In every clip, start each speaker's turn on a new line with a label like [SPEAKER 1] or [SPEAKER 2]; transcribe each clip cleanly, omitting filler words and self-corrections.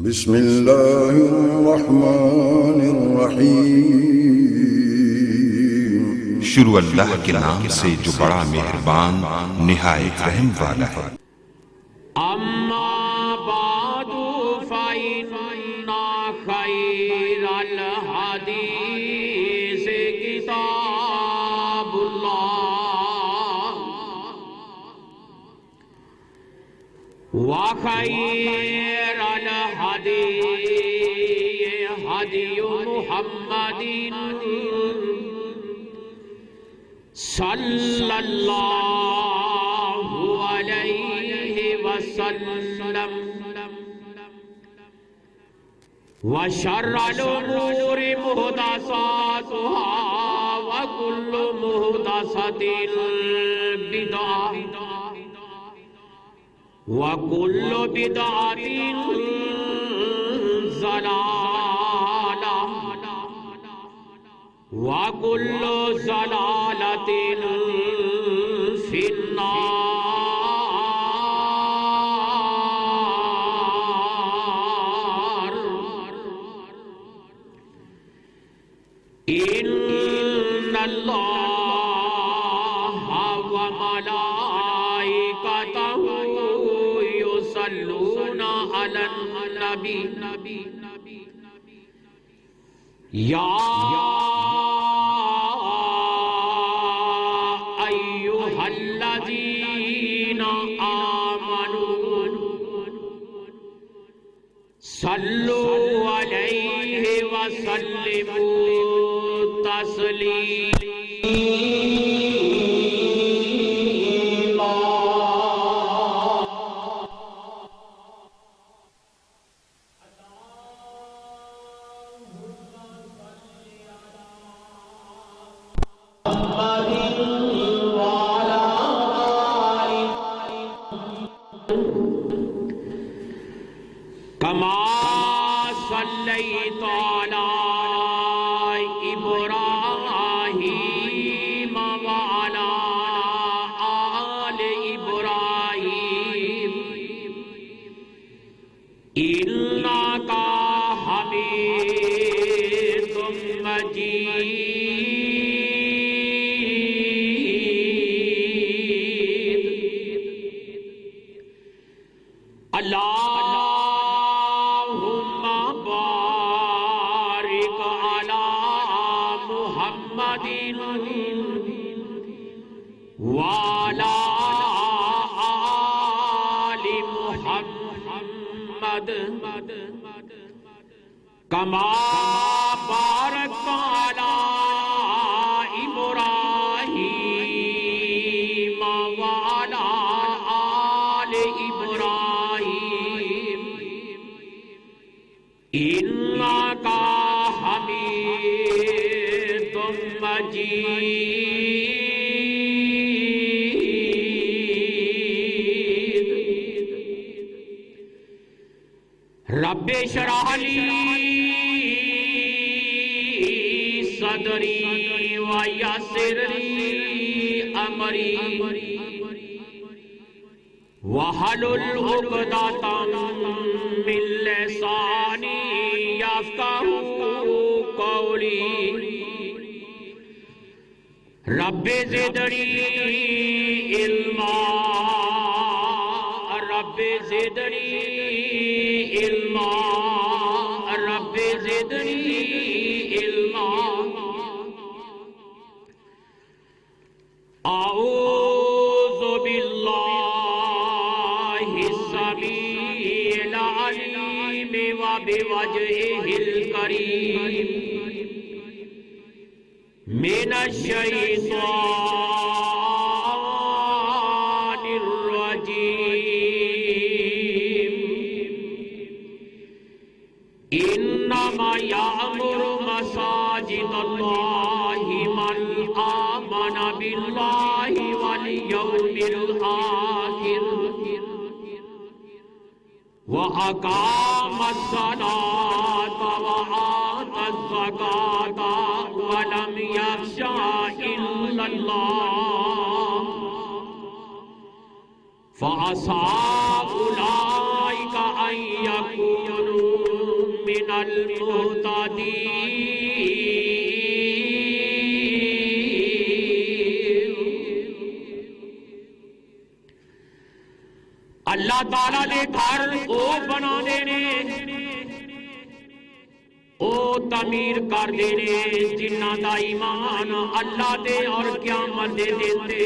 [SPEAKER 1] بسم اللہ الرحمن الرحیم۔
[SPEAKER 2] شروع اللہ کے نام سے جو بڑا مہربان نہایت رحم والا ہے۔
[SPEAKER 3] اما بعد فإن خیر الحدیث کتاب اللہ وخیر الحدی حدی محمد صلی اللہ علیہ وسلم وشر الامور محدثاتها وكل محدثة بدعة وكل بدعة ضلالة وكل ضلالة في النار۔ إن الله وملائكته يصلون على النبي يا أيها الذين آمنوا صلوا عليه وسلموا تسلیما۔ کما صلیت علی ابراہیم وعلی آل ابراہیم انک حمید مجید۔ اللہم بارک علی محمد وعلی آل محمد کما بارکت علی ابراہیم وعلی آل ابراہیم انک حمید مجید۔ رب اشرح لی صدری ویسر لی امری وحلل عقدۃ من لسانی یفقہوا قولی۔ رب زدنی علما رب زدنی علما رب زدنی علما۔ اعوذ باللہ السمیع العلیم وبوجہہ الکریم من الشیطان الرجیم۔ انما یأمر مساجد اللہ من آمن باللہ والیوم الآخر وأقام الصلاة وآتى الزكاة ولم يخش إلا الله فعسى أولئك أن يكونوا من المہتدین۔ اللہ تعالیٰ نے گھر او بنا دینے، او تعمیر کر دینے جنہاں دا ایمان اللہ دے اور قیامت دے دیندے،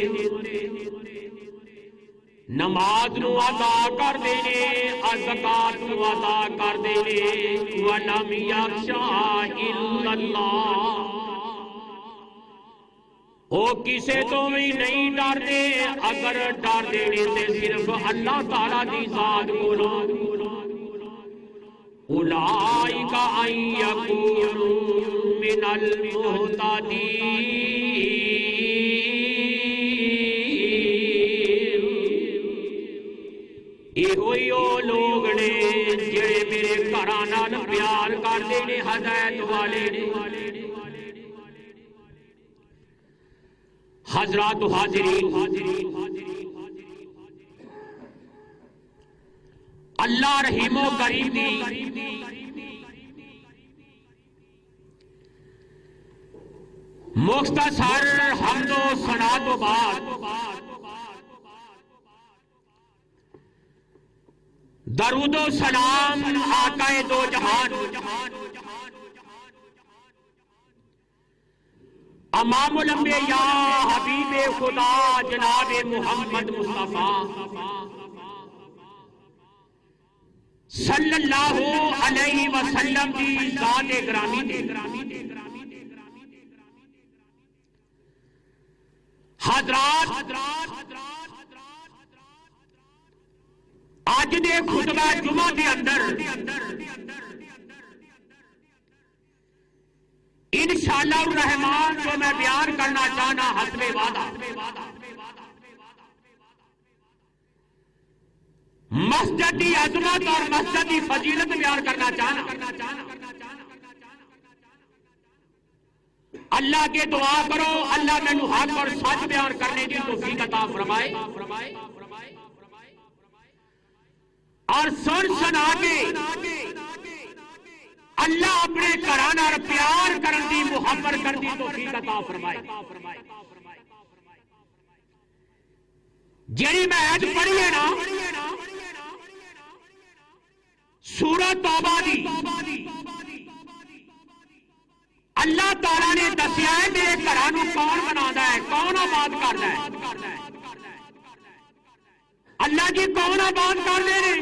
[SPEAKER 3] نماز نو ادا کر دینے، زکات نو ادا کر دینے، وَلَمْ يَخْشَا إِلَّا اللَّهَ، او کسے تو بھی نہیں ڈر دے، اگر ڈر دینے تے صرف اللہ تعالیٰ دی ذات بولو۔ اولئک ان یکونوا من المہتدین، یہ ہوئی او لوگ نے جڑے میرے گھراں نال پیار کردے نے، ہدایت والے نے۔ حضرات و حاضرین، اللہ رحیم و کریم دی مختصر حمد و ثنا تو بعد درود و سلام آقا دو جہان امام الانبیاء حبیب خدا جناب محمد مصطفیٰ صلی اللہ علیہ وسلم کی ذات گرامی دے۔ حضرات، آج دے خطبہ جمعہ دے اندر انشاءاللہ الرحمن جو میں بیان کرنا چاہنا حسب وعدہ مسجد کی عظمت اور مسجد کی فضیلت بیان کرنا چاہنا۔ اللہ کے دعا کرو اللہ میں حق اور سچ بیان کرنے کی توفیق عطا فرمائے، اور سن سنا کے اللہ اپنے گھراں نال پیار کرن دی محبت کرن دی توفیق عطا فرمائے۔ جڑی میں آج پڑھی ہے نا سورۃ توبہ دی، اللہ تعالیٰ نے دسیا ہے میرے گھراں نوں کون بنادا ہے، کون آباد کردا ہے۔ اللہ جی کون آباد کردے نے؟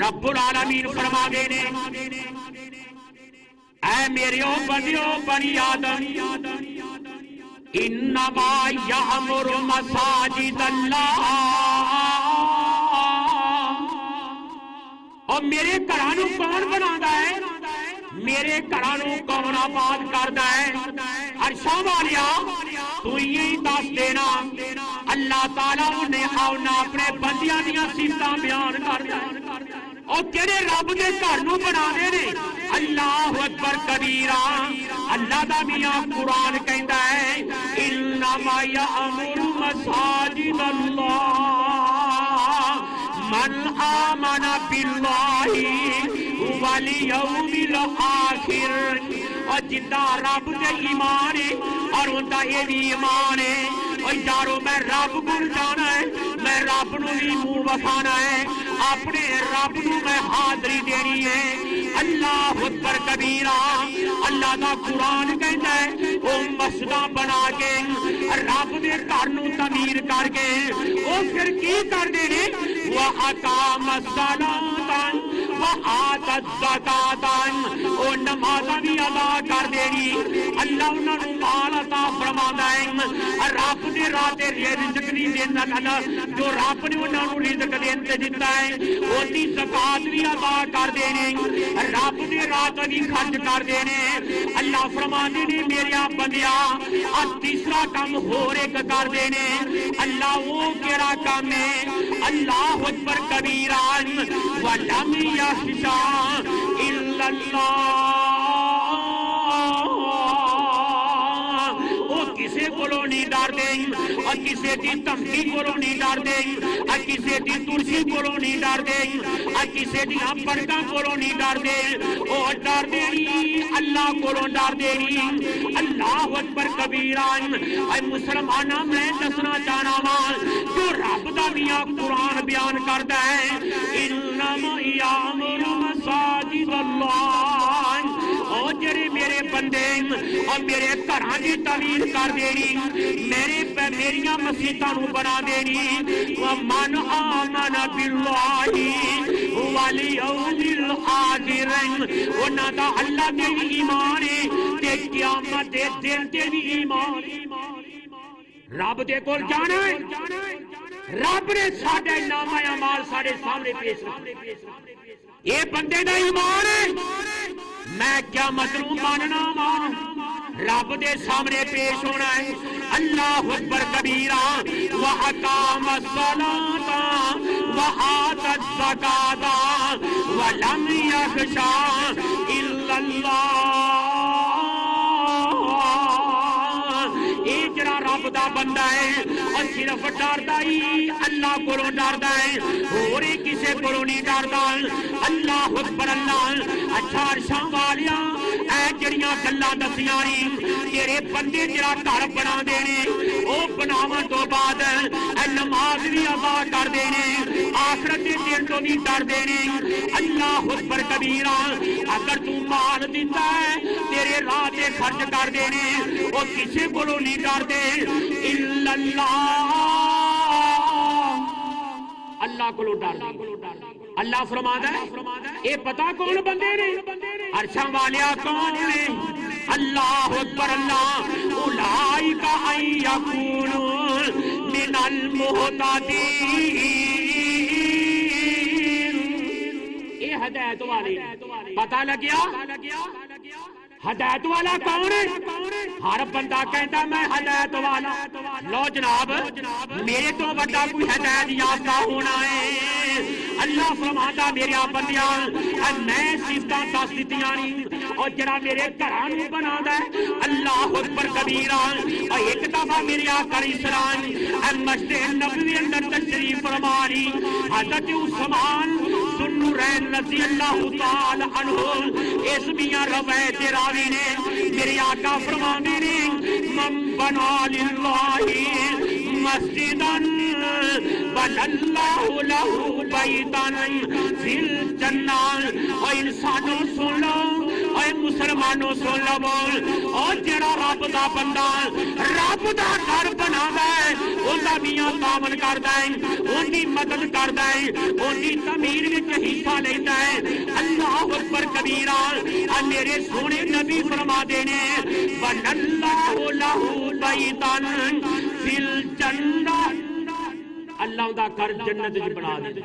[SPEAKER 3] رب العالمین فرما دے نے اے میرے بندیو بنی آدم انما یعمر مساجد اللہ، اور میرے گھراں نوں کون بنادا ہے، میرے گھراں نوں کون آباد کردا ہے؟ عرشاں والیا تو یہی دس دینا۔ اللہ تعالیٰ نے آؤنا اپنے بندیاں دیاں صفتاں بیان کردا ہے، اور کہڑے رب دے گھر نوں بنا دے نے۔ اللہ اکبر کبیرہ، اللہ دا میاں قرآن کہندا ہے انما یأمر مساجد اللہ من آمن باللہ والیوم الآخر، اور جدا رب دے ایمان ہے اور اندا یہ بھی ایمان ہے، اور یارو میں رب کو جانا ہے، میں رب نو بھی منہ وکھانا ہے، اپنے رب نو میں حاضری دینی ہے۔ اللہ اکبر کبیرہ، اللہ دا قرآن کہندا ہے او مسجداں بنا کے رب دے گھر نو تعمیر کر کے او پھر کی کردے نے؟ وَأَقَامَ الصَّلَاةَ وَآتَى الزَّكَاةَ، او نمازاں بھی ادا کر دینی۔ اللہ انہاں نوں مال عطا فرماندا ہے، رب دے راہ تے رزق نہیں دیندا، جو رب نے انہاں نوں رزق دین تے دتا ہے اودی زکات بھی ادا کر دینے، رب دے راہ تے بھی خرچ کر دینے۔ اللہ فرماندے نے میرے بندیا تیسرا کام ہور ایک کر دینے۔ اللہ وہ کیڑا کام ہے؟ اللہ اکبر کبیرہ، وَلَمْ يَخْشَ إِلَّا اللَّهَ، کسے کولوں نہیں ڈردے اور کسے دی دھمکی کولوں نہیں ڈردے اور کسے دی ترسی کولوں نہیں ڈردے اور کسے دی پردہ کولوں نہیں ڈردے او ڈردے اللہ کولوں ڈردے اللہ اکبر کبیرہ اے مسلماناں میں دسنا چاہنا وا جو رب دا میاں قرآن بیان کردا ہے انما یامر مساجد اللہ او جڑے میرے بندے اور میرے گھراں دی تعمیر کر دینی میریاں مسجداں نو بنا دینی ومن آمن باللہ والیوم الآخر انہاں دا اللہ تے بھی ایمان ہے تے قیامت دے دن تے بھی ایمان رب دے کول جانا ہے رب نے ساڈے نامہ اعمال ساڈے سامنے پیش کیتے اے بندے دا ایمان ہے میں کیا مطلوب ماننا وا رب دے سامنے پیش ہونا ہے اللہ اکبر کبیرہ وَأَقَامَ الصَّلَاةَ وَآتَى الزَّكَاةَ وَلَمْ يَخْشَ إِلَّا اللَّهَ اے جڑا رب دا بندہ ہے اور صرف ڈردا ہی اللہ کولوں ڈردا ہے اور کسے کولوں نہیں ڈردا اللہ اکبر اللہ اچھا عرشاں والیا اے جڑیاں گلاں دسیاں نی تیرے بندے جڑا گھر بنا دینے او بناون تو بعد اے نماز بھی ادا کر دینے آخرت دے دن تو بھی ڈر دینے اللہ اکبر کبیرہ اگر تو مال دیتا ہے تیرے راہ تے خرچ کر دینے او کسے کولوں نہیں ڈردے الا اللہ اللہ کو ڈر اللہ فرماتا ہے اے پتہ کون بندے نے عرشاں والیا کون نے اللہ اکبر اللہ اولئک ان یکونوا من المہتدین اے ہدایت والے پتہ لگیا ہدایت والا کون ہے ہر بندہ کہتا میں ہدایت والا لو جناب میرے تو بڑا کوئی ہدایت یافتہ ہونا ہے اللہ فرماتا میرے بندیاں میں صفتاں دس دتیاں نہیں اور جڑا میرے گھراں نوں بنادا ہے اللہ اکبر کبیرہ اور ایک دفعہ میرے آقا علیہ السلام مسجد نبوی اندر تشریف فرمانی حضرت عثمان ذوالنورین رضی اللہ تعالی عنہ اس میاں روایت راوی نے میرے آقا فرمانے نے من بنا للہ مسجدا بنى اللہ لہ بیتا فی الجنہ اور انسانوں سن لو اور مسلمانوں سن لو اور جڑا رب دا بندہ رب دا گھر بنادا ہے اوندا میاں تعاون کردا ہے اونی مدد کردا ہے اونی تعمیر وچ حصہ لیندا ہے اللہ اکبر کبیرہ میرے سونے نبی فرما دینے بنى اللہ لہ بیتا فی الجنہ اللہ دا گھر جنت وچ بنا دے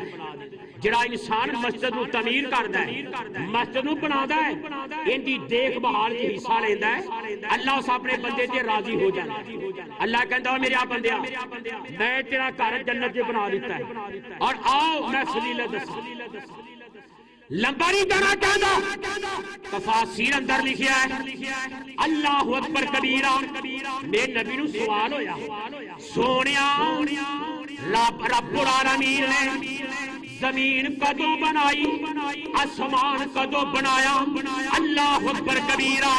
[SPEAKER 3] جڑا انسان مسجد نو تعمیر کردا ہے مسجد نو بنادا ہے ان دی دیکھ بھال وچ حصہ لیندا ہے اللہ اس اپنے بندے تے راضی ہو جاندا ہے اللہ کہندا میرے بندیا میں تیرا گھر جنت وچ بنا دیتا ہے اور آؤ میں فضیلت دساں لمبا نہیں جانا چاہتا تفاسیر اندر لکھیا ہے اللہ اکبر کبیرہ میرے نبی نو سوال ہویا سونیا رب العالمین نے زمین کدو بنائی آسمان کدو بنایا اللہ اکبر کبیرہ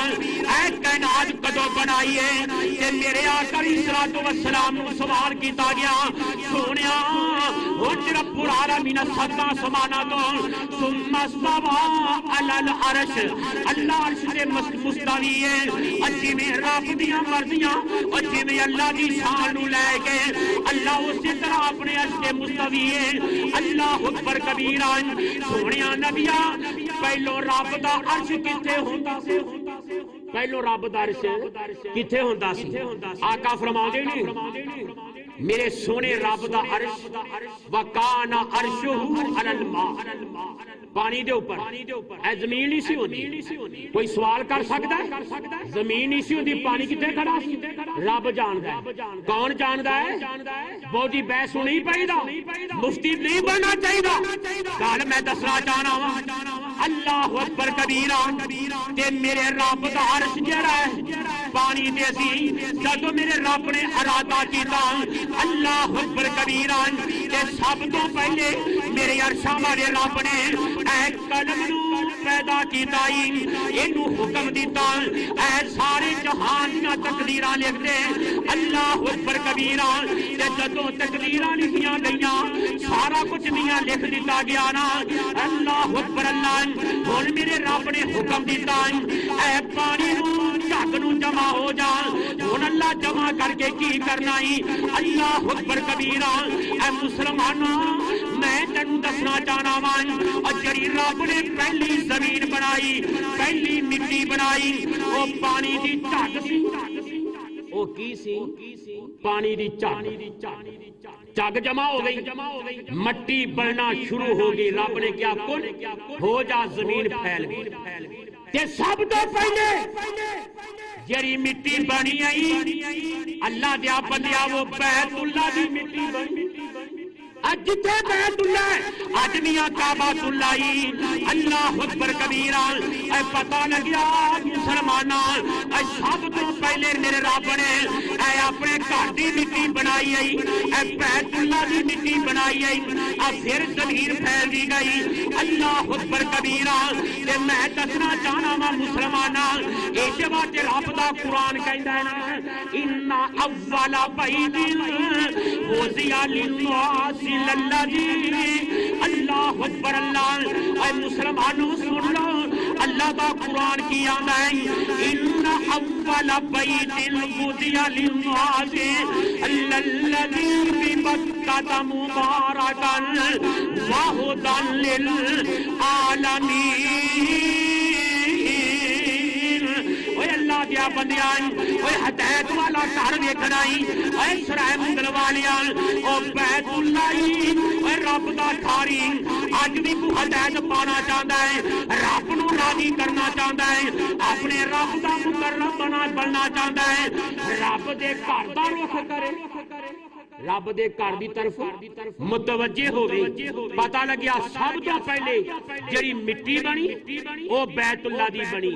[SPEAKER 3] اے کائنات کدو بنائی ہے کہ میرے آقا علیہ الصلوۃ والسلام نو سوال کیتا گیا سونیا ہن رب العالمین سب آسماناں تو ثم استوى علی العرش اللہ عرش تے مستوی ہے اجی میں رب دیاں مرضیاں اجی میں اللہ دی شان نو لے کے اللہ اسی طرح اپنے عرش تے مستوی ہے اللہ اکبر کبیرہ سونیا نبیا پہلو رب دا عرش کتے ہوندا سی پہلو رب دا عرش کتے ہوندا سی آقا فرماندے نے میرے سونے رب دا عرش وکان عرشہ علی الماء پانی دے اوپر اے زمین نہیں سی ہوندی کوئی سوال کر سکدا ہے زمین نہیں سی ہوندی پانی کتے کھڑا سی رب جاندا ہے کون جاندا ہے بہت ہی بحث نہیں پئیدا مفتی نہیں بننا چاہیے گل میں دسنا چاہنا وا اللہ اکبر کبیرہ تے میرے رب دا عرش جڑا ہے پانی دے سی جدو میرے رب نے ارادہ کیتا اللہ اکبر کبیرا تے سب تو پہلے میرے عرشاں والے رب نے اے قلم نو پیدا کیتا اینو حکم دیتا اے سارے جہان دیاں تقدیراں لکھ دے اللہ اکبر کبیرا تے جدوں تقدیراں لکھیاں گئیاں سارا کچھ میاں لکھ دیتا گیا نا اللہ اکبر اللہ ہن میرے رب نے حکم دیتا اے پانی نو جھگ نو جمع ہو جا ہن اللہ جمع کر کے کی کرنا اللہ اکبر کبیرا اے مسلمانوں میں تینوں دسنا چاہنا وا اور جڑی رب نے پہلی زمین بنائی پہلی مٹی بنائی وہ پانی دی جھگ سی وہ کی سی پانی دی جھگ جگ جمع ہو گئی مٹی بننا شروع ہو گئی رب نے کیا کن ہو جا زمین پھیل گئی تے سب تو پہلے جڑی مٹی بنی آئی اللہ دیا بندیا وہ بیت اللہ دی مٹی بنی جتھے بیت اللہ ہے آدمیاں کعبۃ اللہ اللہ اکبر کبیرا اے پتہ لگیا مسلماناں اے سب تو پہلے میرے رب نے اے اپنے گھر دی مٹی بنائی اے بیت اللہ دی مٹی بنائی اے پھر زمین پھیل دی گئی اللہ اکبر کبیرا تے میں دسنا چاہنا وا مسلماناں اس واسطے رب دا قرآن کہندا ہے نا ان اول بیت وضع للناس اللہ اکبر اللہ اے مسلمانوں سن لو اللہ کا قرآن کی آندا ہے ان اول بیت وضع للناس الذی ببکۃ مبارکا وہدی للعالمین اللہ دیا بندیاں ہدایت والا گھر ویکھنا سرائے منگل والیاں بیت اللہ رب دا گھر اج بھی کو ہدایت پانا چاہتا ہے رب نو راضی کرنا چاہتا ہے اپنے رب دا مقرب بننا چاہتا ہے رب دے گھر دا رخ کرے رب دے گھر دی طرف متوجہ ہوئے پتہ لگیا سب تو پہلے جڑی مٹی بنی وہ بیت اللہ دی بنی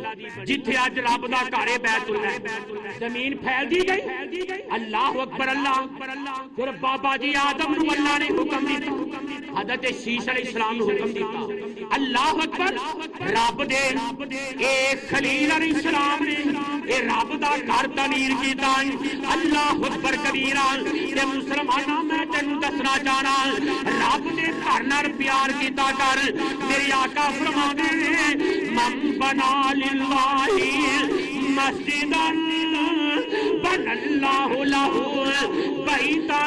[SPEAKER 3] جتھے اج رب دا گھر ہے بیت اللہ زمین پھیل دی گئی اللہ اکبر اللہ پھر بابا جی آدم نو اللہ نے حکم دیتا حضرت شیش علیہ السلام نو حکم دیتا اللہ اکبر رب دے ایک خلیل علیہ السلام نے اے رب دا گھر تعمیر کیتا اللہ اکبر کبیرا تے مسلماناں میں تینوں دسنا چاہنا رب دے گھر نال پیار کیتا کر میرے آقا فرماندے من بنا للہ مسجدا بنى اللہ لہ بیتا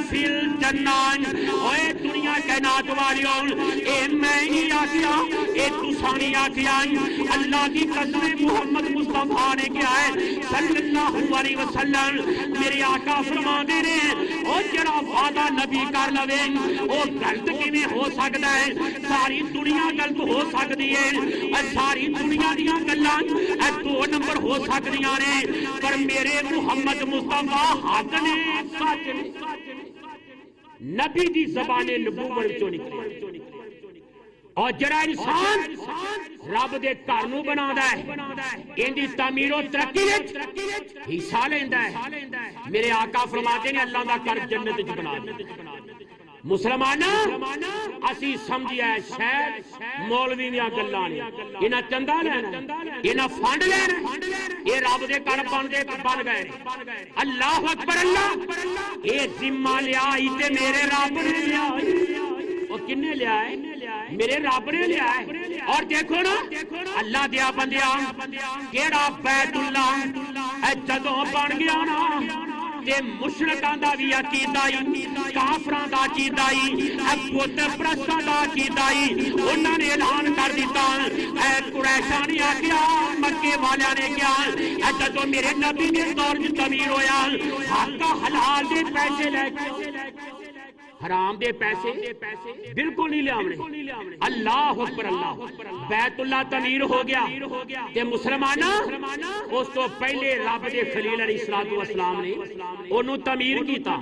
[SPEAKER 3] فی الجنہ اوے دنیا کائنات والیوں اے میں ہی آکھیا اے تساں نہیں آکھیا اللہ دی قسم محمد مصطفیٰ نے کیا ہے صلی اللہ علیہ وسلم میرے آقا فرماندے نے او جڑا وعدہ نبی کر لوے او غلط کیویں ہو سکدا ہے ساری دنیا غلط ہو سکدی ہے ساری دنیا دیاں گلاں دو نمبر ہو سکدیاں نے پر میرے محمد مصطفیٰ حق نے سچ نے نبی دی زبان نبوت چوں نکلے اور جڑا انسان رب دے گھر نو بنادا ہے ان دی تعمیر و ترقی وچ حصہ لیندا ہے میرے آقا فرماتے ہیں اللہ دا گھر جنت وچ بنا دے مسلماناں اسی سمجھیا ہے شاید مولوی دیاں گلاں نے انہاں چندہ لینا انہاں فنڈ لینا اے رب دے گھر بن گئے اللہ اکبر اللہ اے ذمہ لیا تے میرے رب نے لیا اور کنے لیا ہے میرے رب نے لیا ہے اور دیکھو نا اللہ دیا بندیاں کیڑا بیت اللہ اے جدوں بن گیا نا تے مشرکاں دا وی عقیدہ کافراں دا عقیدہ بت پرستاں دا عقیدہ انہاں نے اعلان کر دیتا اے قریشاں نے آکھیا مکے والیاں نے کیا اے جدوں میرے نبی دے دور وچ تعمیر ہویا حق حلال دے پیسے لے کے حرام دے پیسے بالکل نہیں لے آونے اللہ اکبر اللہ بیت اللہ تعمیر ہو گیا تے مسلماناں اس تو پہلے رب دے خلیل علیہ السلام نے انہوں تعمیر کیتا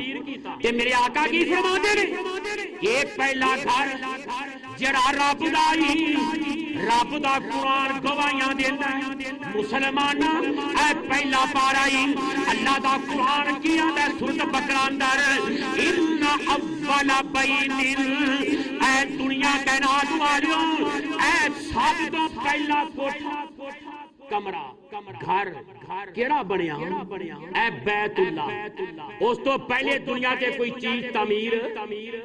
[SPEAKER 3] تے میرے آقا کی فرماتے نے ایک پہلا گھر جڑا رب رب دا قرآن گواہیاں دیندا ہے مسلمان اے پہلا پارا ہی اللہ دا قرآن کی آندا ہے سورۃ بقرہ اندر ان اول بین اے دنیا کائنات والیوں اے سب تو پہلا کوٹھا کمرہ گھر کیڑا بنیا اے بیت اللہ اس تو پہلے دنیا تے کوئی چیز تعمیر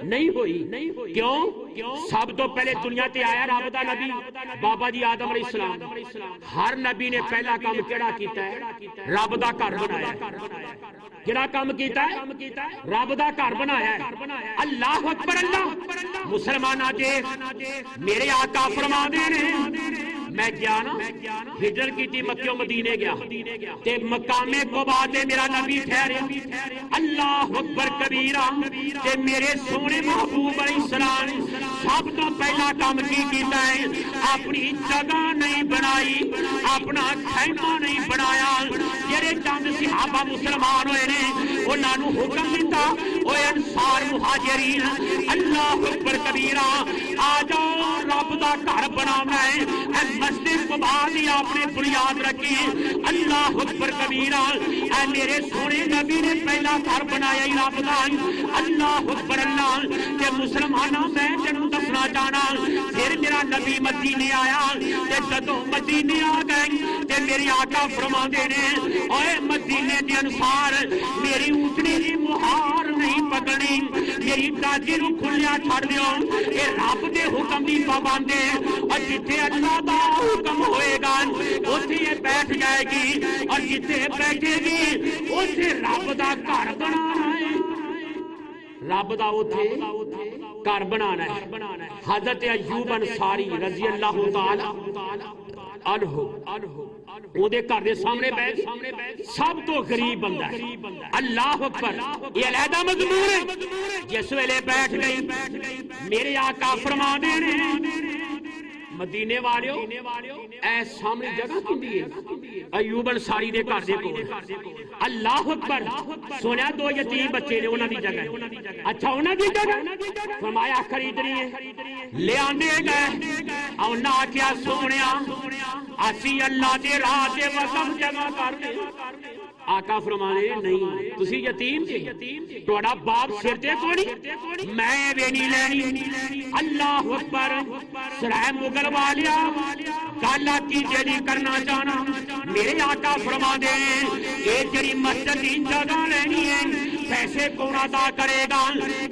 [SPEAKER 3] نہیں ہوئی کیوں سب تو پہلے دنیا تے آیا رب دا نبی بابا جی آدم علیہ السلام ہر نبی نے پہلا کام کیڑا کیتا ہے رب دا گھر بنایا کیڑا کام کیتا ہے رب دا گھر بنایا ہے اللہ اکبر اللہ مسلماناں دے میرے آقا فرما دے نے میں گیا نا ہجرت کی تھی مکہ و مدینے گیا تے مقام قباء تے میرا نبی ٹھہریا اللہ اکبر کبیرہ تے میرے سونے محبوب علیہ السلام سب تو پہلا کام کی کیتا ہے اپنی جگہ نہیں بنائی اپنا خیمہ نہیں بنایا جڑے چند صحابہ مسلمان ہوئے نے انہاں نو حکم دیتا اوے انصار مہاجرین اللہ اکبر کبیرہ آ جاؤ رب دا گھر بنانا ہے مسجد قباء دی آپ نے بنیاد رکھی اللہ اکبر کبیرہ اے میرے سونے نبی نے پہلا گھر بنایا ہی رب دا اللہ اکبر اللہ تے مسلماناں میں تینوں دسنا چاہنا پھر میرا نبی مدینے آیا تے جدوں مدینے آ گئے تے میری آقا فرماندے نے اوے مدینے دے انصار میری اونٹنی دی مہار نہیں پکڑنی میری داجی نو کھلیا چھڑ دیو اے رب دے حکم دی پابندی اور جتھے اللہ دا حکم ہوئے گا اتھے یہ بیٹھ جائے گی اور جتھے بیٹھے گی اتھے رب دا گھر بنانا ہے رب دا اتھے گھر بنانا ہے حضرت ایوب انصاری رضی اللہ تعالی عنہ وہ دے گھر دے سامنے بیٹھ سب تو غریب بندہ ہے اللہ اکبر یہ علیحدہ مضمون ہے جس ویلے بیٹھ گئی میرے آقا فرما دے نے مدینے والیو اے سامنے جگہ کیندی ہے ایوب انصاری دے گھر دے کول اللہ اکبر سنیا دو یتیم بچے نے انہاں دی جگہ اچھا انہاں دی جگہ فرمایا خریدنی ہے لے آندے گئے انہاں آکھیا سونیا اسی اللہ دے راہ تے وقف جمع کر دے آقا فرمانے نہیں تسی یتیم جی تہاڈا باپ سر تے کوئی میں وی نہیں لینی اللہ اکبر سرائے مغل والیا گالا کی جڑی کرنا چاہنا میرے آقا فرما دے اے جڑی مسجد کی جگہ لینی ہے پیسے کون ادا کرے گا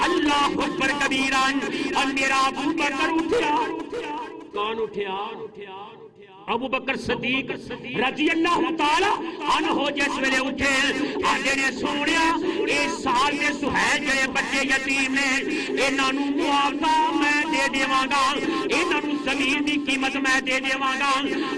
[SPEAKER 3] اللہ اکبر کبیرہ اور میرا ابو بکر اٹھیا کون اٹھیا ابو بکر صدیق رضی اللہ تعالی عنہ جس ویلے اٹھے آجے نے سونیا اے سال دے سہیل جڑے بچے یتیم نے انہاں نوں معاوضہ میں دے دیواں گا انہاں نوں زمین دی قیمت میں دے دیواں گا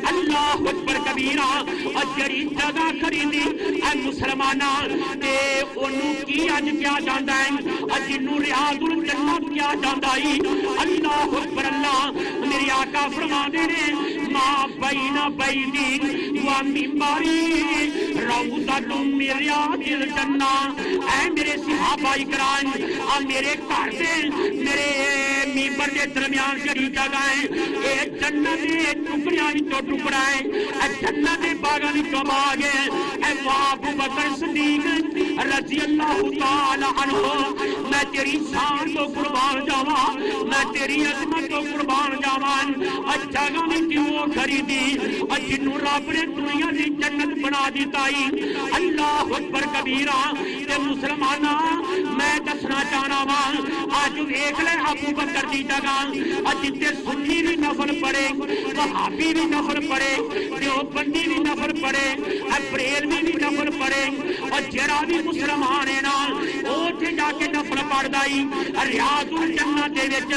[SPEAKER 3] اللہ اکبر کبیرہ اور جڑی جگہ خریدی اے مسلماناں تے اونوں کی اج کیا جاندا ہے اور جنوں ریاض الجنت کیا جاندا ہے اللہ اکبر اللہ میرے آقا فرماندے نے ماں بینا بیدی و ممباری روضۃ من ریاض الجنہ اے میرے صحابہ اکرام میرے گھر دے میرے ممبر دے درمیان جڑی جگہ ہے اے جنت دے ٹکڑیاں وچوں ٹکڑا ہے اے جنت دے باغاں وچوں باغ ہے اے ابو بکر صدیق رضی اللہ تعالی عنہ میں تیری شان تو قربان جاواں میں تیری عظمت تو قربان جاواں اچھا گا میں کیوں خریدی اور جنوں رب نے دنیا دی جنت بنا دیتا ہی اللہ اکبر کبیرہ تے مسلماناں میں دسنا چاہنا وا اج ویکھ لے ابو بکر دی جگہ اج تے سنی بھی نفل پڑے وہابی بھی نفل پڑے دیوبندی بھی نفل پڑے بریلوی بھی نفل پڑے اور جڑا بھی مسلمان ہے نا اوتھے جا کے نفل پڑھدا ہی ریاض الجنہ دے وچ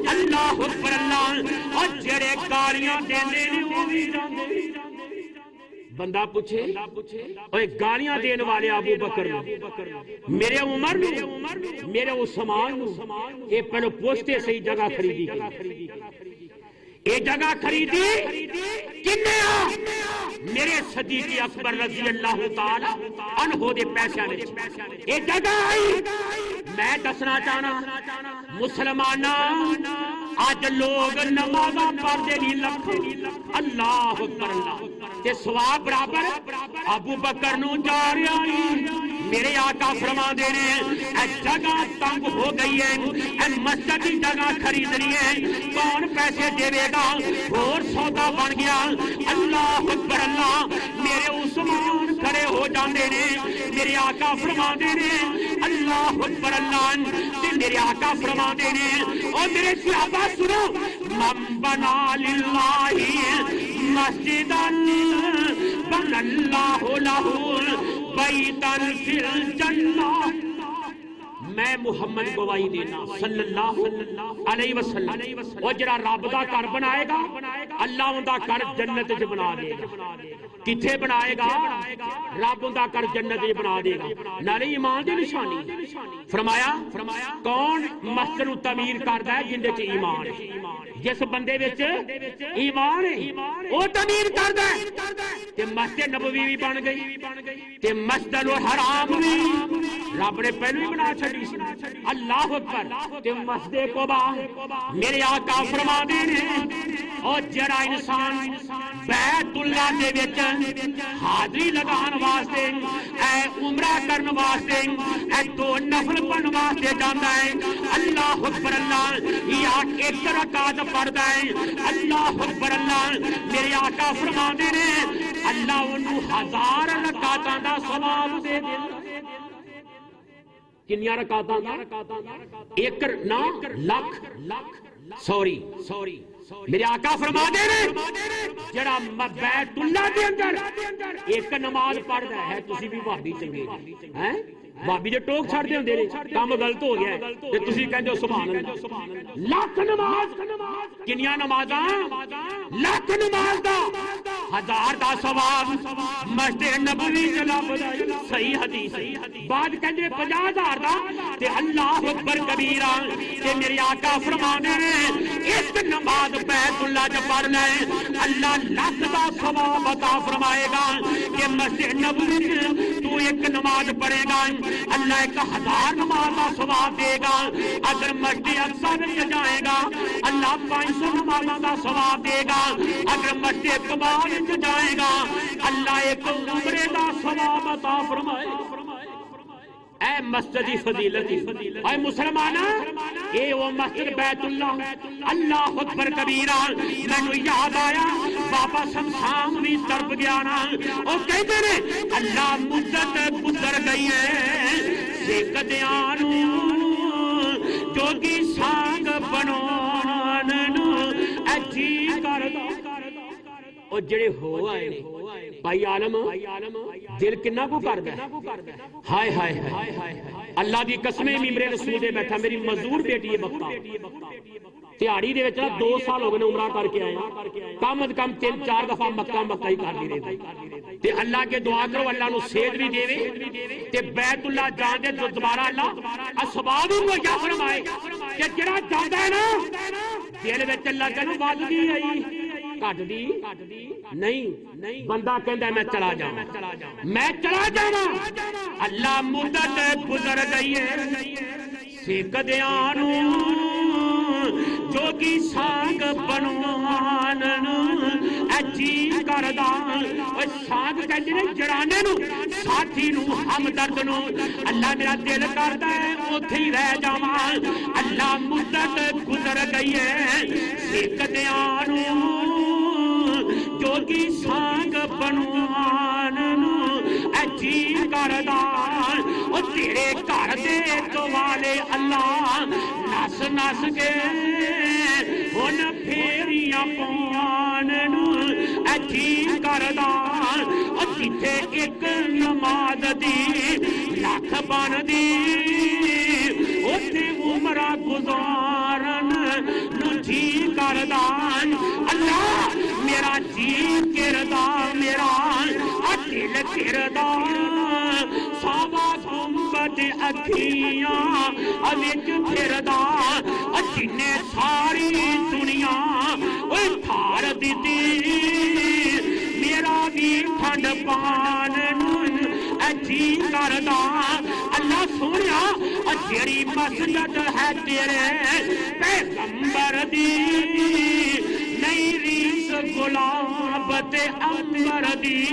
[SPEAKER 3] اللہ اکبر اللہ اور جڑے گالیاں دیندے نے او بھی جاندے بندہ پوچھے اوے گالیاں دین والے ابو بکر میرے عمر میرے عثمان اے پہلو پوچھتے صحیح جگہ خریدی اے جگہ خریدی کنے میرے صدیق اکبر رضی اللہ تعالی عنہ دے پیسے وچ اے جگہ آئی میں دسنا چاہنا مسلماناں اج لوگ نمازاں پڑھدے نہیں لکھ اللہ اکبر اللہ تے ثواب برابر ابو بکر نو جا رہا ہے میرے آقا فرما دے نے اے جگہ تنگ ہو گئی ہے اے مسجد کی جگہ خریدنی ہے کون پیسے دے گا اور سودا بن گیا اللہ اکبر اللہ میرے عثمان کھڑے ہو جاندے نے میرے آقا فرما دے نے اللہ اکبر اللہ تے میرے آقا فرما دے نے او میرے صحابہ سنو من بنا للہ مسجدا بنى الله له بیتا فی الجنہ میں محمد گواہی دینا صلی اللہ علیہ وسلم وہ جڑا رب دا گھر بنائے گا اللہ اوندا گھر جنت وچ بنا دے گا کتھے بنائے گا رب اوندا گھر جنت وچ بنا دے گا نالے ایمان دی نشانی فرمایا کون مسجد نو تعمیر کردا ہے جن دے وچ ایمان ہے جس بندے وچ ایمان ہے او تعمیر کردا ہے تے مسجد نبوی بھی بن گئی تے مسجد الحرام بھی رب نے پہلو ہی بنا چھڈی اللہ اکبر تے مسجد قباء میرے آقا فرما دے نے او جڑا انسان بیت اللہ دے وچ حاضری لگان واسطے اے عمرہ کرن واسطے اے دو نفل پڑھن واسطے جاندا ہے اللہ اکبر اللہ یا ایک رکعت پڑھدا ہے اللہ اکبر اللہ میرے آقا فرما دے نے اللہ انہوں 1000 رکعتاں دا ثواب دے دے کنیاں رکعتاں دا ایک نا لاکھ سوری میرے آقا فرما دے نے جڑا بیت اللہ دے اندر ایک نماز پڑھدا ہے تسی بھی بھابی چنگے ہیں بھابی جو ٹوک چھڑ دے ہوندے نے کام غلط ہو گیا ہے تے تسی کہندے ہو سبحان اللہ لاکھ نماز کنیاں نمازاں لاکھ نماز دا 1000 دا ثواب مسجد نبوی چلا بدائی صحیح حدیث بعد کہندے 50000 دا تے اللہ اکبر کبیرہ تے میرے آقا فرمانے ایک نماز بیت اللہ جو پڑھنا ہے اللہ لاکھ دا ثواب عطا فرمائے گا کہ مسجد نبوی تو ایک نماز پڑھے گا اللہ 1000 نماز کا ثواب دے گا اگر مسجد اقصی میں جائے گا اللہ 500 نمازوں کا ثواب دے گا اگر مسجد قباء میں جائے گا اللہ ایک عمرے کا ثواب عطا فرمائے اے مسجد فضیلت اے مسلمانہ اے وہ مسجد بیت اللہ اللہ اکبر کبیرہ مینوں یاد آیا بابا شمشام بھی طرف گیا نا او کہتے نے اللہ مدت گزر گئی ہے سکدیاں نوں جوگی سانگ بنون نوں اے جی کردا او جڑے ہو آئے بھائی عالم دل کنا کو کردا ہے ہائے ہائے اللہ دی قسمیں ممبر رسول دے بیٹھا میری مزدور بیٹی ہے بختا تیاری دے وچ 2 سال ہو گئے عمرہ کر کے آیا کم از کم 3-4 دفعہ مکہ ہی کر دی رہی تے اللہ کے دعا کرو اللہ نو صحت بھی دے تے بیت اللہ جان دے جو دوبارہ اللہ اسباب کو کیا فرمائے کہ جڑا جاندا ہے نا دل وچ اللہ کہنو بات دی آئی کٹ دی نہیں بندہ کہندا ہے میں چلا جاواں اللہ مدت گزر گئی ہے سکدیاں نوں جوگی سانگ بنوان اے جی کردا او سانگ کہندے نے جڑانے نوں ساتھی نوں ہمدرد نوں اللہ میرا دل کردا ہے اوتھے ہی رہ جاواں اللہ مدت گزر گئی ہے سکدیاں نوں جوگی سانگ بنوان اے جی کردا او تیرے گھر دے دوالے اللہ نس نس کے ہن پھیریاں پوان اے جی کردا او جتھے ایک نماز دی لاکھ بندی اوتھے عمرہ گزارن نو جی کردا اللہ میرا جی کردا میرا دل کردا ساوا گنبد اکھیاں وچ پھردا جنے ساری دنیا اوے تھار دتی میرا بھی ٹھنڈ پان اے جی کردا اللہ سونیا سونیا جیڑی مسجد ہے تیرے پیغمبر دی نہیں ریس گلاب تے امبر دی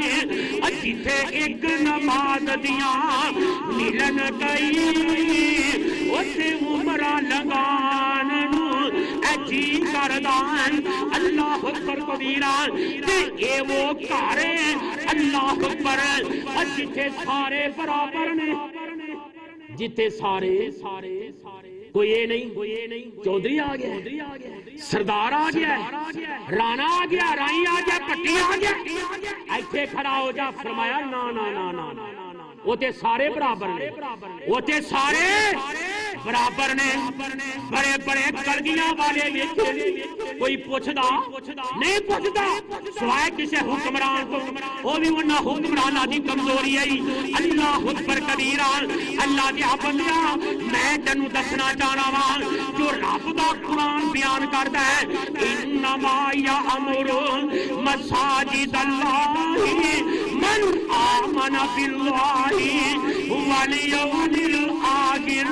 [SPEAKER 3] جتھے ایک نماز دیاں ملن گئی اتے عمرہ لگان اے جی کردان اللہ اکبر کبیرہ تے اے وہ کارے اللہ اکبر جتھے سارے برابر نے جتھے سارے کوئی یہ نہیں چودھری آ گیا سردار آ گیا رانا آ گیا رائی آ گیا پٹی آ گیا ایتھے کھڑا ہو جا فرمایا نا نا نا نا وہ تے سارے برابر نے وہ تے سارے برابر نے بڑے بڑے کلگیاں والے ویکھے کوئی پوچھدا نہیں پوچھدا سوائے کسے حکمران کو وہ بھی انہاں حکمراناں دی کمزوری ہے اللہ اکبر کبیرہ اللہ دے بندیاں میں تینوں دسنا چاہنا وا جو رب دا قرآن بیان کردا ہے انما یامر مساجد اللہ من آمن باللہ والیوم الآخر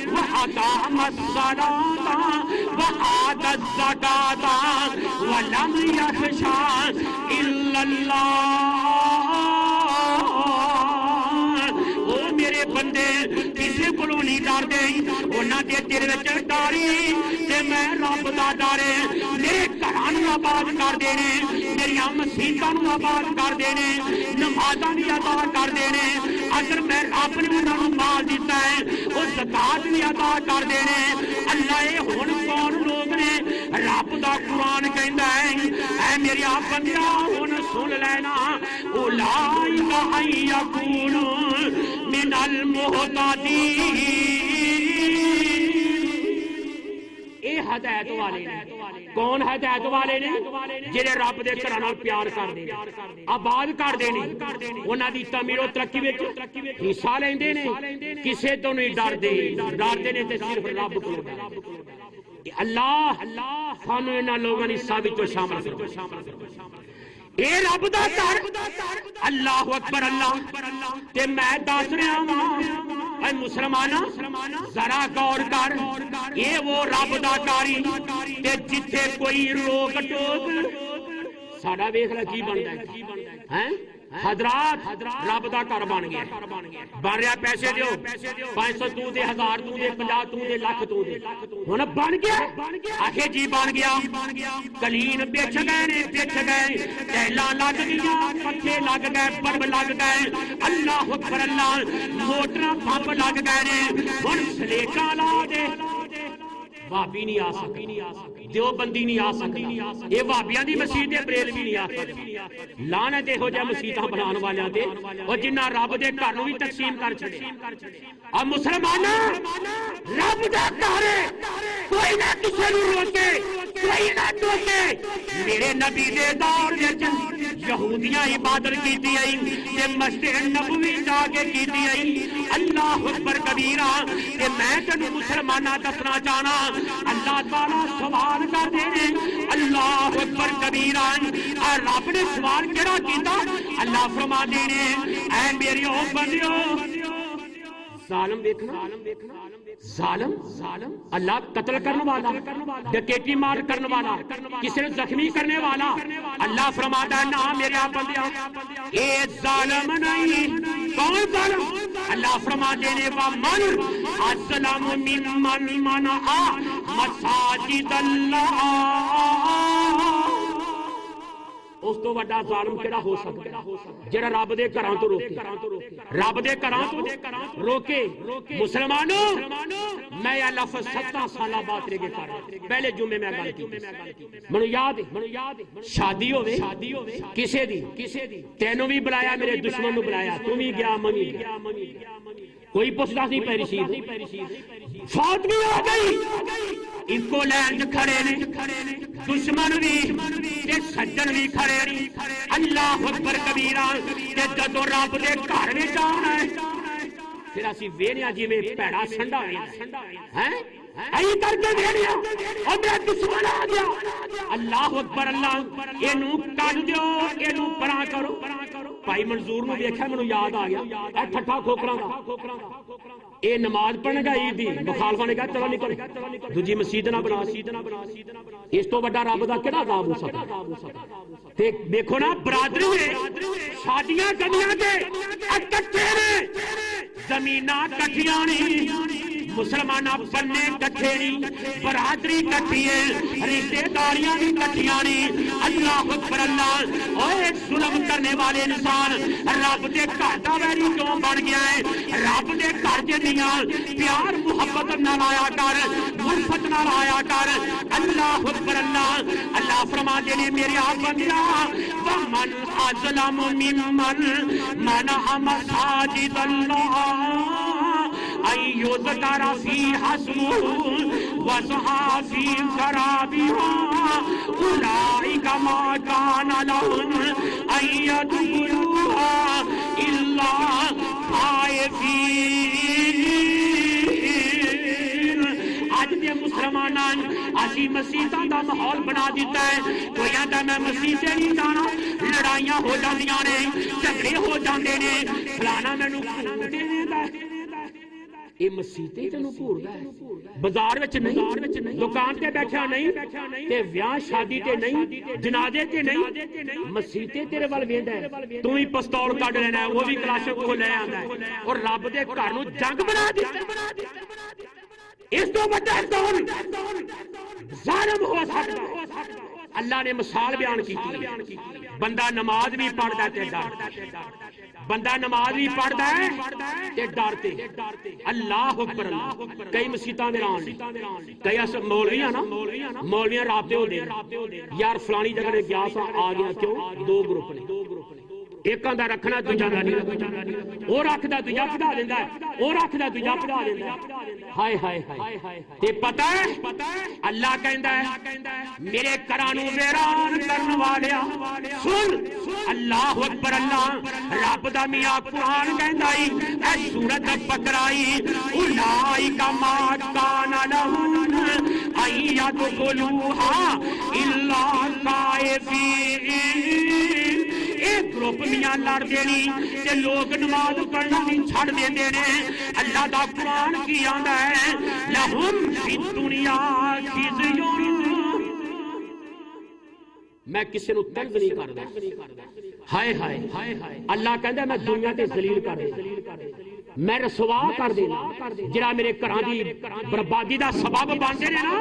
[SPEAKER 3] وأقام الصلاة وآتى الزكاة ولم يخش إلا الله او میرے بندے کسی کو نہیں ڈر دے انہاں دے دل وچ ڈاری تے میں رب دا ڈرے میرے گھراں نوں آباد کر دینے میریاں مسجداں نوں آباد کر دینے نمازاں بھی ادا کر دینے اگر میں رب نے انہاں نوں مال دیتا ہے او زکات بھی ادا کر دینے اللہ اے ہن کون لوگ نے رب دا قرآن کہندا ہے اے میرے بندیا ہن سن لینا اولئک ان یکونوا من المہتدین اے ہدایت والے نے کون ہدایت والے نے جڑے رب دے گھراں نال پیار کردے نے آباد کردے نے انہاں دی تعمیر و ترقی وچ حصہ لیندے نے کسے تو نہیں ڈردے نے تے صرف رب کول ڈردے اللہ سانو انہاں لوگاں دی حصہ وچ شامل کرو اے رب دا گھر اللہ اکبر اللہ تے میں دس رہا ہاں اے مسلماناں ذرا غور کر اے وہ رب دا کاری تے جتھے کوئی روک ٹوک ساڈا ویکھ لے کی بندا ہے ہیں حضرات رب دا گھر بن گیا بن رہا پیسے دیو 500 تو دے 1000 تو دے 50 تو دے لاکھ تو دے ہن بن گیا آخے جی بن گیا کلین بیچ گئے ٹیلاں لگ گئیاں پکھے لگ گئے بلب لگ گئے اللہ اکبر اللہ موٹراں پمپ لگ گئے نے ہن سلیٹاں لا دے وہابی نہیں آ سکتی دیوبندی نہیں آ سکتی یہ وہابیاں دی مسجد بریلوی نہیں آ سکتی لعنت ہو جائے مسجداں بنان والیاں تے اور جنہاں رب دے گھر نوں بھی تقسیم کر چھڑے اب مسلماناں رب دا گھر کوئی نہ کسے نوں روکے کوئی نہ ٹوکے میرے نبی دے دور وچ یہودیاں عبادت کیتی آئی تے مسجد نبوی جا کے کیتی آئی اللہ اکبر کبیرہ تے میں تینوں مسلماناں دسنا چاہنا اللہ تعالیٰ سوال کر دے اللہ اکبر کبیرہ رب نے سوال کیڑا کیتا اللہ فرما دے اے میری او بندیو ظالم دیکھنا ظالم اللہ قتل کرنے والا ڈکیٹی مار کرنے والا کسی نے زخمی کرنے والا اللہ فرماتا ہے نا میرے بندیاں اے ظالم نہیں کون ظالم اللہ فرما دینے وَمَنْ أَظْلَمُ مِمَّنْ مَنَعَ مَسَاجِدَ اللَّهِ اس تو بڑا ظالم کیڑا ہو سکتا ہے جڑا رب دے گھراں تو روکے رب دے گھراں تو روکے مسلمانوں میں یہ لفظ 17 سالہ بعد رہ کر پہلے جمعے میں گل کی منو یاد شادی ہوے کسے دی تینوں بھی بلایا میرے دشمن نو بلایا تم بھی گیا میں بھی گیا کوئی پوچھدا نہیں پہ رشید فوت بھی ہو گئی اس کو لین کھڑے نے دشمن بھی تے سجن بھی کھڑے نے اللہ اکبر کبیرہ تے جدوں رب دے گھر وچ آنا ہے پھر اسی ویڑیاں جویں پیڑا سنڈا ہیں ائی کر کے ویڑیاں او میرا دشمن آ گیا اللہ اکبر اللہ اینو کڈ دیو اینو پراں کرو بھائی منظور نو ویکھیا مینوں یاد آ گیا اے ٹھٹھا کھوکراں دا اے نماز پڑھنے گا عید دی، مخالفہ نے کہا چلو نکل دوجی مسجد نہ بنا، اس تو بڑا رب دا کیڑا عذاب ہو سکتا؟ تے دیکھو نا برادری ہے، شادیاں گڈیاں دے اکٹھے نے، زمیناں کٹھیاں نہیں، مسلمان بننے کٹھے نہیں، برادری کٹھی ہے، رشتے داریاں بھی کٹھیاں نہیں۔ اللہ اکبر اللہ، اوے ظلم کرنے والے انسان رب دے گھر دا ویری کیوں بن گیا ہے؟ رب دے گھر جنیاں پیار محبت نہ لایا کر، الفت نہ لایا کر۔ اللہ اکبر اللہ، اللہ فرماتے ہیں میرے آپ بندیا ومن اظلم ممن منع مساجد اللہ يذكر فيها اسمه وسعى في خرابها أولئك ما كان لهم أن يدخلوها إلا خائفين۔ آج دے مسلمانان اسی مسیحاں دا ماحول بنا دیتا ہے، کوئی آتا میں مسیح سے نہیں جانا، لڑائیاں ہو جاندیاں نے، جھگڑے ہو جاندے نے، فلانا مینوں گھور دیندا ہے۔ یہ مسیطے تینوں گھوردا ہے، بازار وچ نہیں، دکان تے بیٹھا نہیں، تے ویاہ شادی تے نہیں، جنازے تے نہیں، مسیطے تیرے ول ویندا ہے، تو ہی پستول کڈ لینا ہے، وہ بھی کلاشن کو لے آندا ہے، اور رب دے گھر نوں جنگ بنا دتا۔ اس تو بڑا کون ظالم ہو سکتا؟ اللہ نے مثال بیان کی، بندہ نماز بھی پڑھدا تے ڈردا، بندہ نماز بھی پڑھدا ہے تے ڈرتے۔ اللہ اکبر اللہ، کئی مسیتاں دے ران کئی مولوی نا، مولویاں رابطے ہو دے یار فلانی جگہ گیا سا آ گیا، کیوں؟ دو گروپ نے، ایک آندا رکھنا دوجا نہیں رکھنا، وہ رکھدا دوجا بھجا دیندا ہے، وہ رکھدا دوجا بھجا دیندا ہے۔ ہائے ہائے ہائے، تے پتہ ہے اللہ کہندا ہے میرے گھراں نوں ویران کرن والیا سن۔ اللہ اکبر اللہ، رب دا میاں قرآن کہندا اے اے سورۃ بقرہ اولئک ما کان لہم ان یدخلوها الا خائفین۔ ایک گروپ میاں لڑ دینی تے لوگ نماز پڑھنا بھی چھڑ دیندے نے۔ اللہ دا قرآن کی آندا ہے لہم فی الدنیا خزی، میں کسی نو تنگ نہیں کردا، ہائے ہائے اللہ کہندا میں دنیا تے ذلیل کر دینا، میں رسوا کر دینا، جڑا میرے گھراں دی بربادی دا سبب بنتے نے نا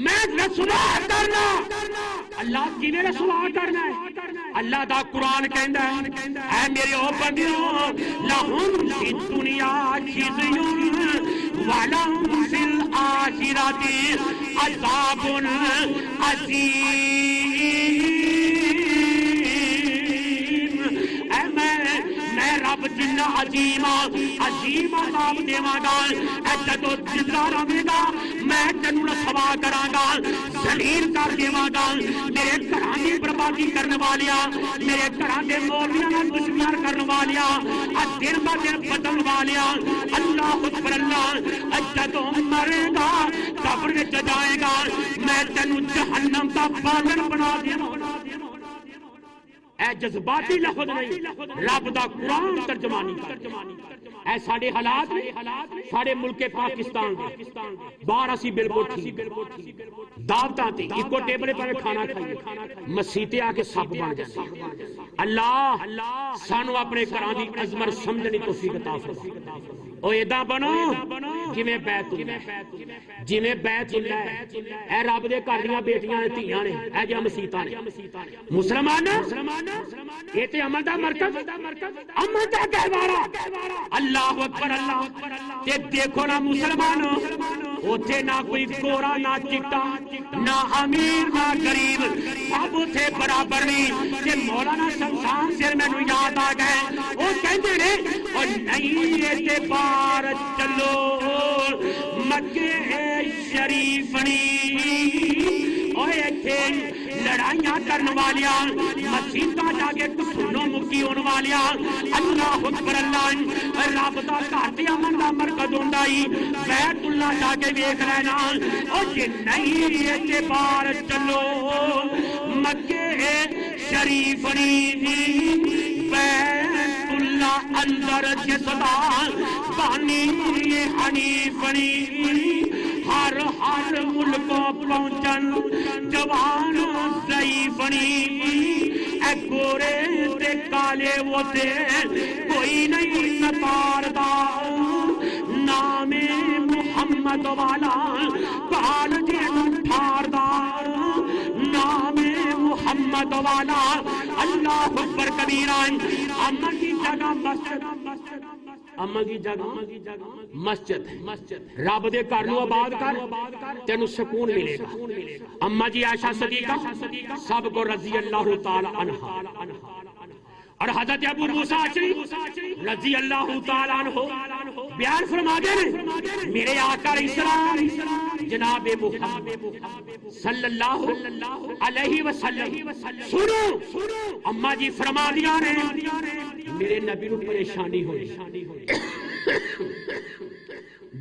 [SPEAKER 3] میں رسوا کرنا۔ اللہ کیویں رسوا کرنا ہے؟ اللہ دا قرآن کہندا ہے اے میرے او بندیو لہم فی الدنیا خزی ولہم فی الآخرۃ عذاب عظیم۔ اے میں رب جنہ عظیم عذاب دیواں گا، اے جدوں زندہ رہے گا میں تینوں رسوا کراں گا، ذلیل کر دیواں گا۔ میرے گھراں دی بربادی کرنے والیا، میرے گھراں دے مولویاں نال دشمنیاں کرنے والیا، دن با دن بدلن والیا، اللہ اکبر اللہ، جدوں مرے گا قبر وچ جائے گا میں تینوں جہنم دا بالن بنا دیواں۔ اے جذباتی لفظ نہیں، رب دا قرآن ترجمانی اے ساڈے حالات ساڈے ملک پاکستان دے باہر اسی بالکل ٹھیک دعوتاں تے اکو ٹیبل پر کھانا کھائیے، مسیتے آ کے سب بن جاندے۔ اللہ سانو اپنے گھراں دی عظمت سمجھنی توفیق عطا فرما۔ او ایداں بنو جویں بیت اللہ، جویں بیت اللہ ہے، اے رب دے گھر دیاں بیٹیاں تے دھیاں نے، اے جا مسیتاں نے مسلمان، یہ تے عمل دا مرکز، عمل دا گہوارہ۔ اللہ اکبر اللہ، تے دیکھو نا مسلمانوں اوتھے نہ کوئی گورا نہ چٹا، نہ امیر نہ غریب، سب اوتھے برابر نہیں۔ تے مولانا شمشان سر مینوں یاد آ گئے، او کہندے نے او نہیں اعتبار چلو مکے شریف نی، اوے ایتھے لڑائیاں کرن والیاں، مسیتاں جا کے سنو مکی ہون والیاں۔ اللہ اکبر اللہ، رب دا گھر تے امن دا مرکز ہوندا اے، بیت اللہ جا کے ویکھ لینا۔ او جے نہیں اعتبار چلو مکے شریف نی، بیت اللہ اللہ اندر جسدا بانی حنیف ہر ملک پہنچن جوان ضعیف اے گورے تے کالے وہ تے کوئی نہیں نتاردا نام محمد والا کال جے ٹھاردا نام محمد والا اللہ اکبر کبیرہ اما کی جگہ مسجد اما کی جگہ مسجد رب دے گھر نو آباد کر تینو سکون ملے گا اما جی عائشہ صدیقہ سب کو رضی اللہ تعالی عنہ اور حضرت ابو موسیٰ اشعری رضی اللہ تعالی عنہ بیان فرما دے میرے آقا اسلام جناب محمد صلی اللہ علیہ وسلم سنو اما جی فرما دیا نے میرے نبی نو پریشانی ہوئی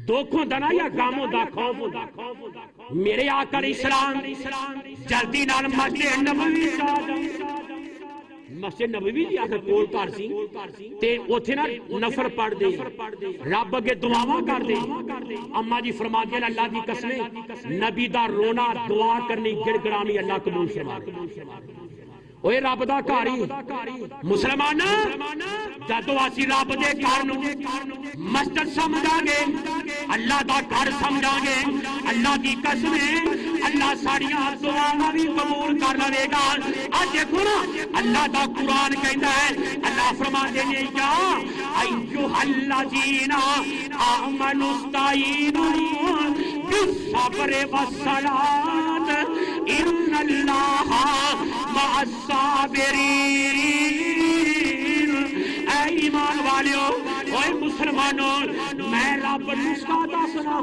[SPEAKER 3] دکھوں دنا یا غموں دا خوف میرے آقا اسلام جلدی نال مسجد نبوی مسجد نبوی دی آخر کول کر سی تے اوتھے نا نفر پڑھ دے رب اگے دعاواں کر دے اما جی فرما دے اللہ دی قسم نبی دا رونا دعا کرنی گڑ گڑانی اللہ قبول فرما اوے رب دا گھر مسلمان جدوں اسی رب دے گھر نو مسجد سمجھاں گے اللہ دا گھر سمجھاں گے اللہ دی قسم اللہ ساریاں دعاواں بھی قبول کر لے گا اج دیکھو نا اللہ دا قرآن کہندا ہے اللہ فرماندے نے یا ایھا الذین آمنوا استعینوا بالصبر والصلاۃ ان اللہ مع الصابرین اے ایمان والیو اوے مسلمانوں میں رب نسخہ دسنا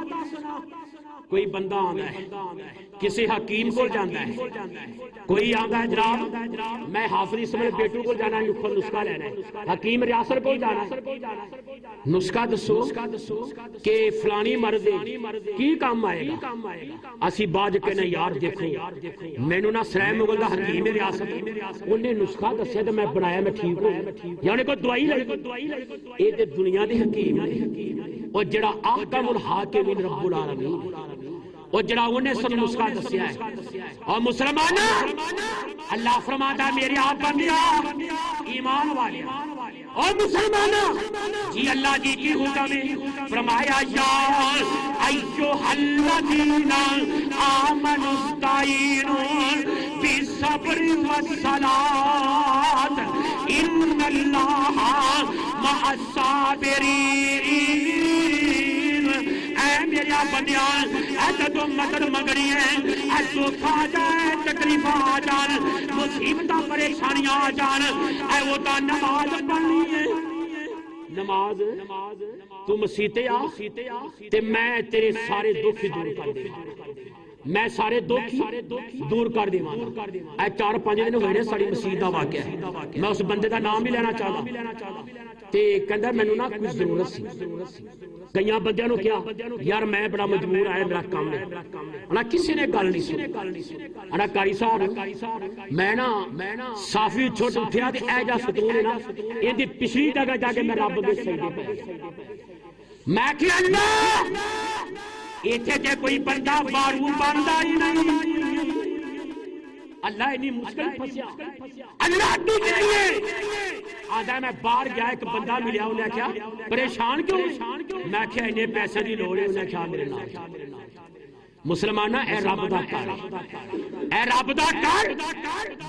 [SPEAKER 3] کوئی بندہ آندا ہے کسی حکیم کو جاندا ہے کوئی آندا ہے جناب میں حافظ اسماعیل بیٹو کو جانا ہے نسخہ لینا ہے حکیم ریاست کو جانا ہے نسخہ دسو کہ فلانی مرض کی کام آئے گا اسی باج کے نہ یار دیکھو مینوں نہ سرائے مغل دا حکیم ریاست انہیں نسخہ دسیا تے میں بنایا میں ٹھیک ہو یعنی کوئی دوائی لگی اے تے دنیا دے حکیم اور جڑا احکم الحاکمین رب العالمین اور جڑا انہیں سب نسخہ دسیا ہے اور مسلمان اللہ فرماتا ہے میری آپ بندیا ایمان والے اور مسلمان جی اللہ جی کی حکم ہے فرمایا یا ایھا الذین آمنوا استعینوا بالصبر والصلاۃ ان اللہ مع الصابرین اے میرا بندیاں اے جدو مدد منگنی ہے اے دکھ آ جائے تکلیف آ جان مصیبتاں پریشانیاں آ جان اے وہ تا نماز پڑھنی ہے نماز تو مسیتے آ تے میں تیرے سارے دکھ دور کر دے میں سارے دکھ دور کر دے اے 4-5 دن ہوئے نے ساری مسجد دا واقعہ ہے میں اس بندے دا نام بھی لینا چاہتا تے کہندا مینوں نا کچھ ضرورت سی کئیاں بندیاں نو کیا یار میں بڑا مجبور آیا میرا کام ہے انا کسی نے گل نہیں سنی انا قاری صاحب میں نا صافی چھوٹ اٹھیا تے اے جا ستون ہے نا این دی پچھلی جگہ جا کے میں رب دے سجدے پے میں کہ اللہ ایتھے تے کوئی بندہ بارو بندا ہی نہیں اللہ اتنی مشکل پھنسیا اللہ تو نہیں آدھا میں باہر گیا ایک بندہ ملیا انہیں کیا پریشان کیوں میں کیا انہیں پیسے دی لوڑ ہے انہیں کیا میرے نام مسلمانہ اے رب دا کر اے رب دا کر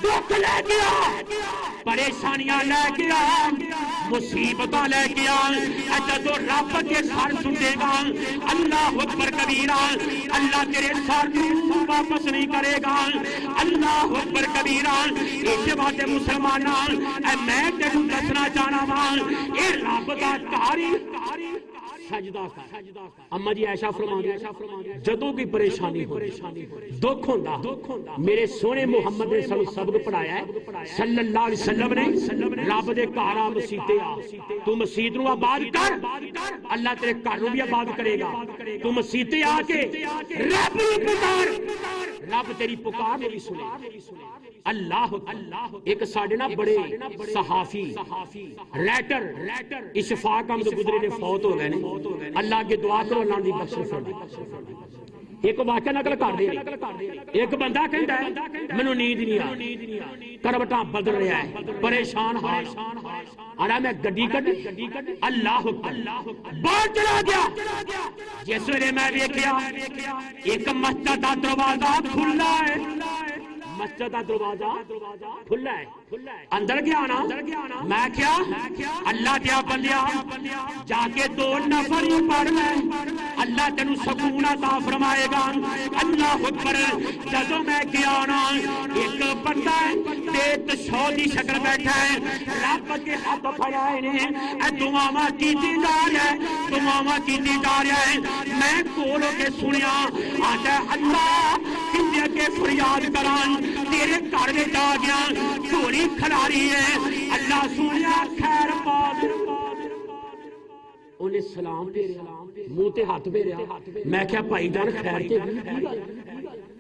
[SPEAKER 3] دکھ لے گیا پریشانیاں لے گیا مصیبتاں لے گیا اے جدو رب کے سر سنے گا اللہ اکبر کبیرہ اللہ تیرے سر کو واپس نہیں کرے گا اللہ اکبر کبیرہ اس بات مسلمانہ اے میں تینوں دسنا چاہنا وا اے رب دا کر سجدہ کر اما جی عائشہ فرما دیا جدوں کی پریشانی ہو دکھ ہوندا میرے سونے محمد نے سب سبق پڑھایا ہے صلی اللہ علیہ وسلم نے رب دے گھر آ مسجد آ تو مسجد نو آباد کر اللہ تیرے گھر نو بھی آباد کرے گا تو مسجد آ کے رب نو پکار رب تیری پکار بھی سنے. اللہ ایک ساڈے نا بڑے صحافی رائٹر اشفاق احمد گدری نے فوت ہو گئے نے. اللہ کے دعا کرو اللہ دی بخشش فرمائے. ایک واقعہ نقل کر دے. ایک بندہ کہندا ہے مینوں نیند نہیں آ کروٹاں بدل رہا ہے پریشان حال آنا میں گڈی کڈ اللہ باہر چلا گیا. جس ویلے میں ویکھیا ایک مسجد دا دروازہ کھلا ہے. مسجد دا دروازہ کھلا ہے. اندر گیا نا میں کیا اللہ دیا بندیا جا کے 2 نفر پڑھ لے اللہ تینوں سکون عطا فرمائے گا. اللہ اکبر. جدوں میں گیا نا ایک بندہ تے سو دی شکل بیٹھا ہے رب کے ہاتھ پھڑائے نے اے دعاواں کیتی جا رہا ہے دعاواں کیتی جا رہا ہے. میں کول ہو کے سنیا آتا اللہ کتے اگے فریاد کراں تیرے گھر وچ آ گیا چوری کھلاری ہے اللہ سنیا خیر پا دے. انہیں سلام پھیریا منہ تے ہاتھ پھیریا. میں کہا بھائی جان خیر تے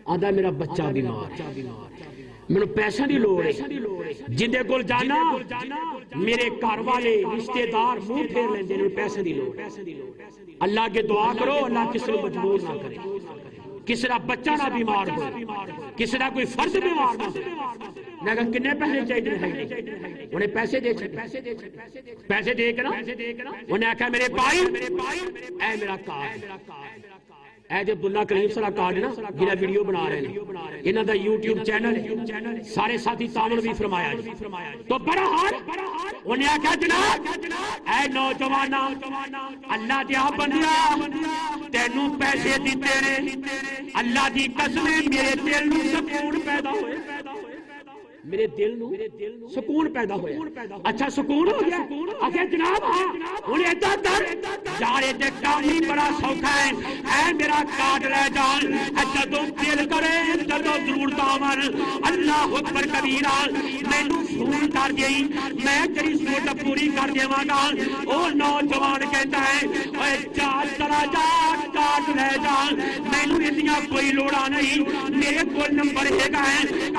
[SPEAKER 3] آندا میرا بچہ بیمار مینوں پیسے دی لوڑ ہے جندے کول جانا میرے گھر والے رشتہ دار منہ پھیر لیندے نے پیسے دی لوڑ. اللہ کے دعا کرو اللہ کسی کو مجبور نہ کرے. کسی کا بچہ نہ بیمار ہو کسی کا کوئی فرد بیمار نہ ہو. میں کہا کنے پیسے چاہیے انہیں پیسے دے پیسے دے کے نا انہیں آخیا میرے بھائی اے میرا کارڈ اے جو عبداللہ کریم صلی اللہ کارڈ نا جنہا ویڈیو بنا رہے ہیں انہاں دا یوٹیوب چینل سارے ساتھی تعاون بھی فرمایا جی. تو بہرحال انہیں آخیا جناب اے نوجوانا اللہ دیا بندیا تینوں پیسے دیتے نے اللہ دی قسم میرے دل نو سکون پیدا ہوئے میرے دل نو سکون پیدا ہویا. اچھا سکون ہو گیا آخیا جناب ہاں انہیں ادھر در جارے تے کام ہی بڑا سوکھا ہے اے میرا کارڈ لے جان جدوں دل کرے جدوں ضرورت آون اللہ اکبر کبیرہ مینوں فون کر دئی میں تیری ضرورت پوری کر دیواں گا. او نوجوان کہتا ہے اوے جا چلا جا کارڈ لے جا مینوں اتنی کوئی لوڑا نہیں میرے کول نمبر ہے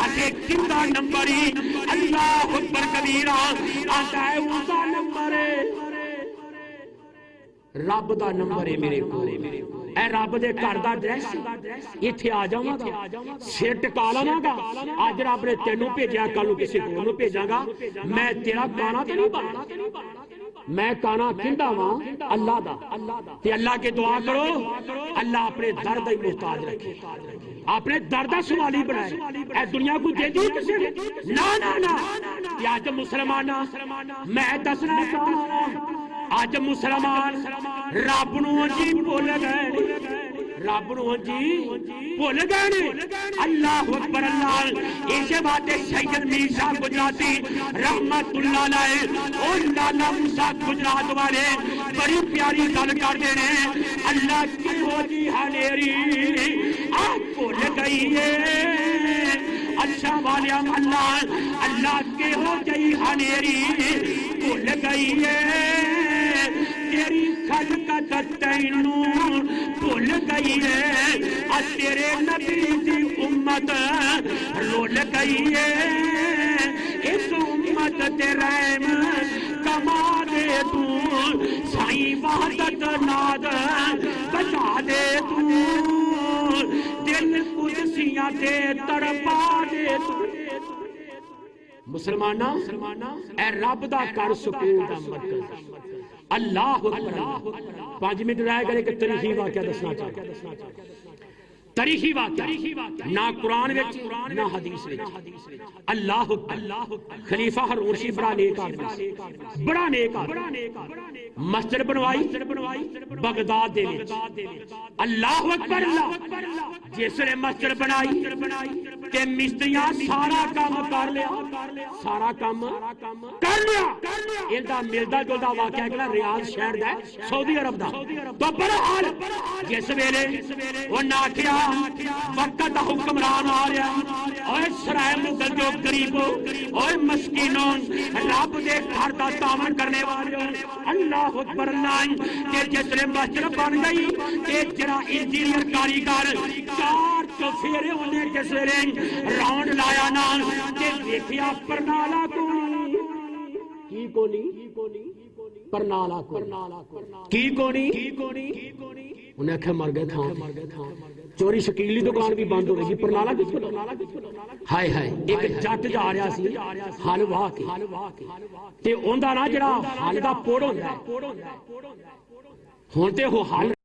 [SPEAKER 3] آگے کتا نمبر اللہ اکبر کبیرہ آتا ہے اس کا نمبر ہے رب دا نمبر ہے میرے کو اے رب دے گھر دا ایڈریس ایتھے آ جاواں گا سر ٹکا لواں گا اج رب نے تینوں بھیجیا کل کسی ہور نوں بھیجاں گا میں تیرا گانا تے نہیں بننا میں کانا کھندا وا اللہ دا تے اللہ کے دعا کرو اللہ اپنے در دا محتاج رکھے اپنے در دا سوالی بنائے. اے دنیا کو دے دی کسی نے نا نا نا. اج مسلمان میں دسنا چاہنا اج مسلمان رب نو جی بھول گئے رب نو جی بھول گئے. اللہ اکبر اللہ. اسے بات سید میر شاہ گجراتی رحمت اللہ علیہ اور لالا موسیٰ گجرات والے بڑی پیاری گل کرتے ہیں اللہ کی ہو جی ہنیری آپ بھول گئی ہے اچھا والے اللہ اللہ کے ہو جی ہنیری بھول گئی ہے تیری خلقت تینوں بھول گئی ہے تیرے نبی دی امت رول گئی ہے اس امت تے رحم کما دے تو سائیں وحدت ناد بچا دے تو دل قدسیاں تے تڑپا دے تو. مسلمانہ اے رب دا کر سکون دا مرکز اللہ اکبر. 5 منٹ رہ گئے کہ تاریخی واقعہ دسنا چاہتا تاریخی واقعہ نہ قرآن وچ نہ حدیث وچ. اللہ خلیفہ ہارون رشید بڑا نیک آدمی بڑا نیک آدمی مسجد بنوائی بغداد دے وچ. اللہ اکبر اللہ. جس نے مسجد بنائی تے مستریاں سارا کام کر لیا سارا کام کر لیا. ایندا ملدا جلدا واقعہ ہے ریاض شہر دا سعودی عرب دا. تو بہرحال جس ویلے وہ نہ کیا وقت دا حکمران آ رہا اور سرائے مغل جو غریبوں اور مسکینوں رب دے گھر دا تعاون کرنے والے اللہ اکبر اللہ کہ جس نے مسجد بن گئی کہ جرا انجینئر کاریگر 4 تو پھر انہیں جس راؤنڈ لایا نال تے دیکھیا پرنالا کونی پرنالا کی کونی انہیں آخیا مر گئے تھا چوری شکیلی دکان بھی بند ہو گئی پرنالا کس کو ہائے ہائے ایک جٹ جا رہا سی ہل واہ کے تے اوندا نا جڑا ہل دا پوڑ ہوندا ہے ہن تے وہ ہل